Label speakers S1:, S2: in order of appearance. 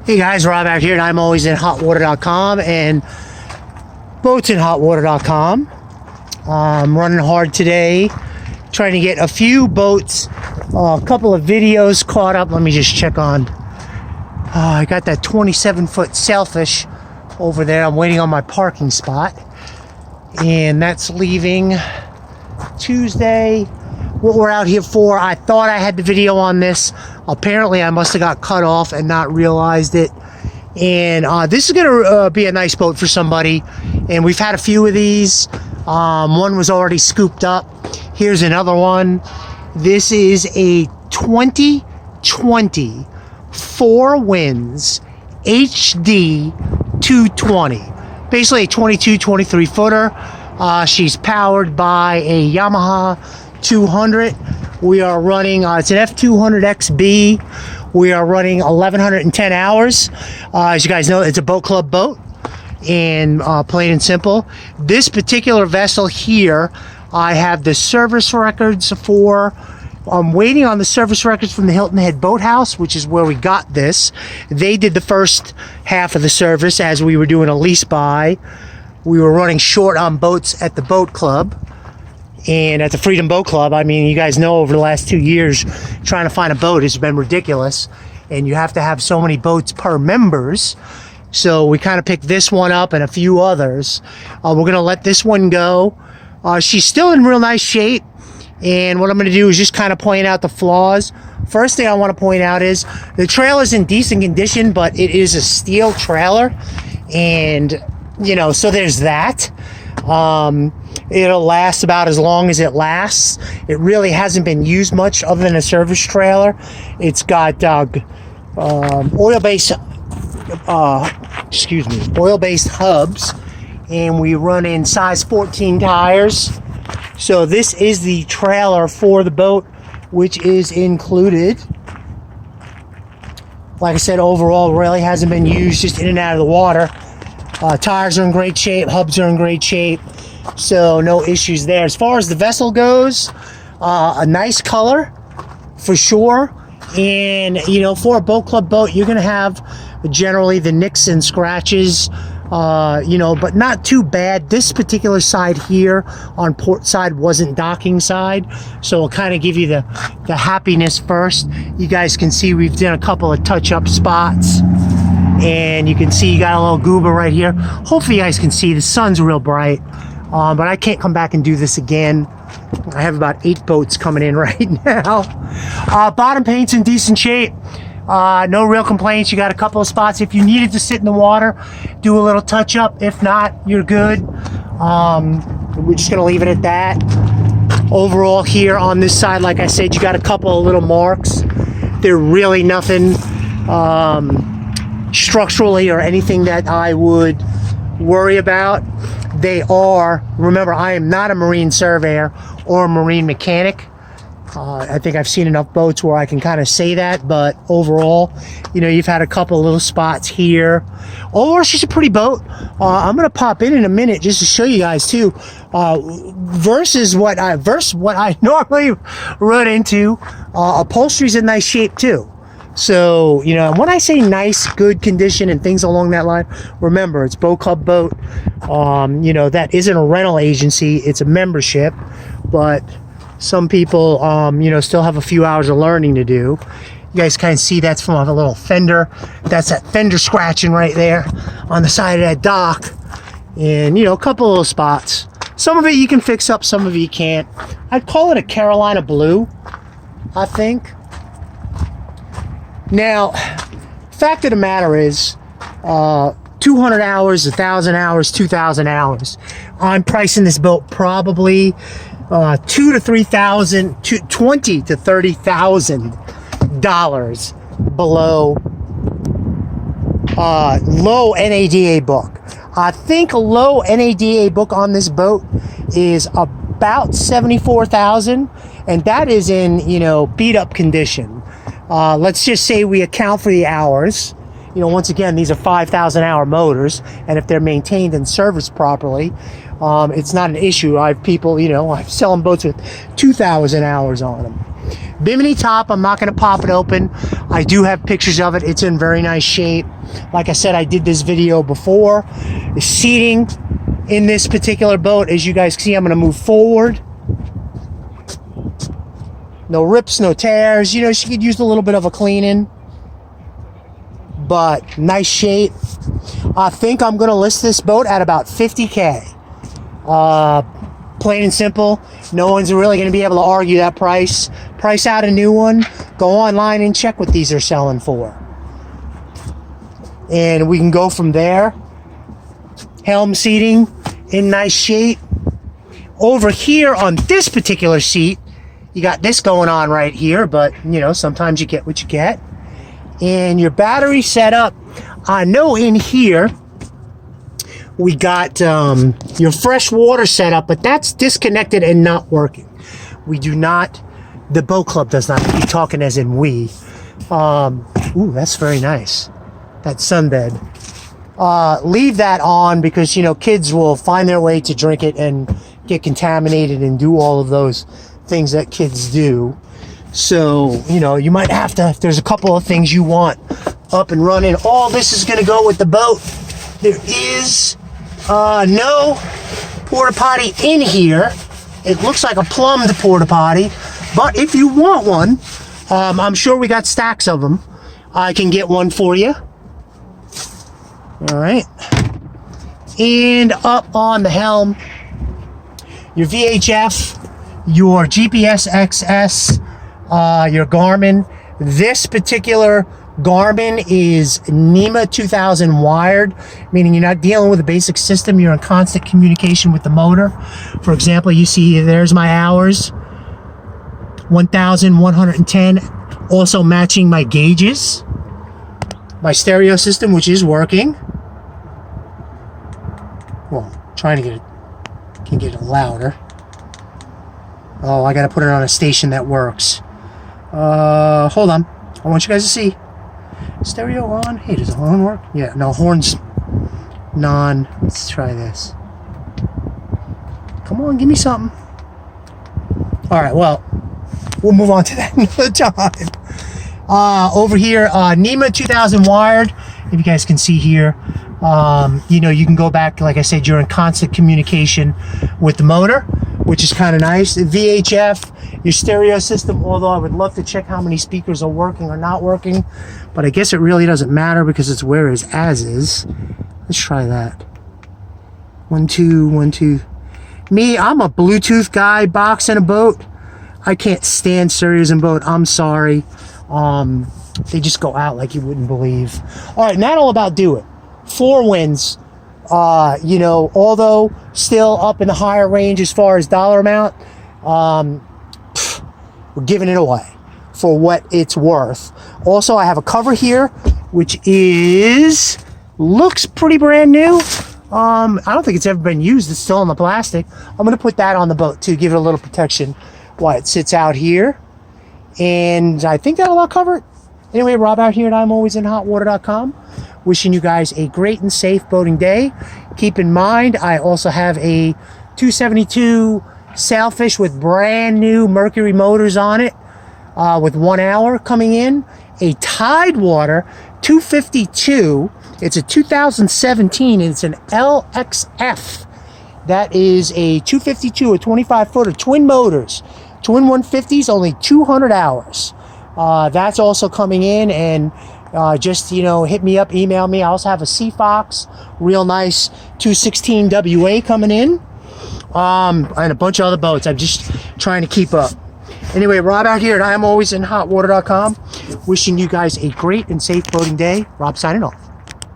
S1: Hey guys, Rob out here at ImAlwaysInHotWater.com and BoatsInHotWater.com. I'm running hard today, trying to get a few boats, a couple of videos caught up. Let me just check on. I got that 27-foot sailfish over there. I'm waiting on my parking spot, and that's leaving Tuesday. What we're out here for, I thought I had the video on this. Apparently I must have got cut off and not realized it. And this is gonna be a nice boat for somebody, and we've had a few of these. One was already scooped up. Here's another one. This is a 2020 4 Winds HD 220, basically a 22-23 footer. She's powered by a Yamaha 200. We are running, it's an F200XB. We are running 1,110 hours. As you guys know, it's a boat club boat, and plain and simple. This particular vessel here, I have the service records for. I'm waiting on the service records from the Hilton Head Boathouse, which is where we got this. They did the first half of the service as we were doing a lease buy. We were running short on boats at the boat club. And at the Freedom Boat Club, I mean, you guys know over the last 2 years, trying to find a boat has been ridiculous. And you have to have so many boats per members. So we kind of picked this one up and a few others. We're going to let this one go. She's still in real nice shape. And what I'm going to do is just kind of point out the flaws. First thing I want to point out is the trailer's in decent condition, but it is a steel trailer. And, you know, so there's that. It'll last about as long as it lasts. It really hasn't been used much other than a service trailer. It's got oil-based hubs, and we run in size 14 tires. So this is the trailer for the boat, which is included. Like I said, overall really hasn't been used, just in and out of the water. Tires are in great shape, hubs are in great shape, so no issues there. As far as the vessel goes, a nice color for sure. And you know, for a boat club boat, you're gonna have generally the nicks and scratches, you know, but not too bad. This particular side here on port side wasn't docking side, so I'll kind of give you the happiness first. You guys can see we've done a couple of touch-up spots, and you can see you got a little goober right here. Hopefully you guys can see the sun's real bright, but I can't come back and do this again. I have about 8 boats coming in right now. Bottom paint's in decent shape. No real complaints. You got a couple of spots if you needed to sit in the water, do a little touch up. If not, you're good. We're just gonna leave it at that. Overall here on this side, like I said, you got a couple of little marks. They're really nothing structurally or anything that I would worry about. They are, remember, I am not a marine surveyor or a marine mechanic. I think I've seen enough boats where I can kind of say that, but overall, you know, you've had a couple of little spots here. Overall, she's a pretty boat. I'm gonna pop in a minute just to show you guys too, versus what I normally run into. Upholstery's in nice shape too. So, you know, when I say nice, good condition and things along that line, remember, it's boat club boat. You know, that isn't a rental agency, it's a membership, but some people, you know, still have a few hours of learning to do. You guys kind of see that's from a little fender. That's that fender scratching right there on the side of that dock. And, you know, a couple of little spots. Some of it you can fix up, some of it you can't. I'd call it a Carolina blue, I think. Now, fact of the matter is, 200 hours, 1,000 hours, 2,000 hours. I'm pricing this boat probably $20,000 to $30,000 below low NADA book. I think a low NADA book on this boat is about $74,000, and that is in, you know, beat up condition. Let's just say we account for the hours. You know, once again, these are 5,000 hour motors, and if they're maintained and serviced properly, it's not an issue. I have people, you know, I'm selling boats with 2,000 hours on them. Bimini top, I'm not going to pop it open. I do have pictures of it. It's in very nice shape. Like I said, I did this video before. The seating in this particular boat, as you guys can see, I'm going to move forward. No rips, no tears. You know, she could use a little bit of a cleaning, but nice shape. I think I'm going to list this boat at about $50K. Plain and simple. No one's really going to be able to argue that price. Price out a new one. Go online and check what these are selling for. And we can go from there. Helm seating in nice shape. Over here on this particular seat, you got this going on right here, but you know, sometimes you get what you get. And your battery setup, I know in here we got your fresh water setup, but that's disconnected and not working. We do not, the boat club does not, be talking as in we. Ooh, that's very nice. That sunbed. Leave that on because, you know, kids will find their way to drink it and get contaminated and do all of those things that kids do. So, you know, you might have to, if there's a couple of things you want up and running, all this is going to go with the boat. There is no porta potty in here. It looks like a plumbed porta potty, but if you want one, I'm sure we got stacks of them. I can get one for you. All right. And up on the helm, your VHF, your GPS XS, your Garmin. This particular Garmin is NEMA 2000 wired, meaning you're not dealing with a basic system. You're in constant communication with the motor. For example, you see there's my hours, 1,110. Also matching my gauges. My stereo system, which is working. Well, trying to get it, can get it louder. Oh, I gotta put it on a station that works. Hold on. I want you guys to see. Stereo on. Hey, does the horn work? Yeah, no, horn's non. Let's try this. Come on, give me something. All right, well, we'll move on to that another time. Over here, NEMA 2000 wired. If you guys can see here, you know, you can go back, like I said, you're in constant communication with the motor, which is kind of nice. VHF, your stereo system, although I would love to check how many speakers are working or not working, but I guess it really doesn't matter because it's where is as is. Let's try that. 1 2 1 2. Me, I'm a Bluetooth guy, box in a boat. I can't stand stereos in boat. I'm sorry. They just go out like you wouldn't believe. All right, and that'll about do it. 4 winds. You know, although still up in the higher range as far as dollar amount, we're giving it away for what it's worth. Also, I have a cover here, which is, looks pretty brand new. I don't think it's ever been used. It's still in the plastic. I'm going to put that on the boat to give it a little protection while it sits out here. And I think that'll all cover it. Anyway, Rob out here at ImAlwaysInHotWater.com. Wishing you guys a great and safe boating day. Keep in mind, I also have a 272 sailfish with brand new Mercury motors on it, with 1 hour coming in. A Tidewater 252. It's a 2017 and it's an LXF. That is a 252, a 25-footer, twin motors, twin 150s, only 200 hours. That's also coming in, and just, you know, hit me up, email me. I also have a Sea Fox, real nice 216 WA coming in, and a bunch of other boats. I'm just trying to keep up. Anyway, Rob out here at ImAlwaysInHotWater.com. Wishing you guys a great and safe boating day. Rob signing off.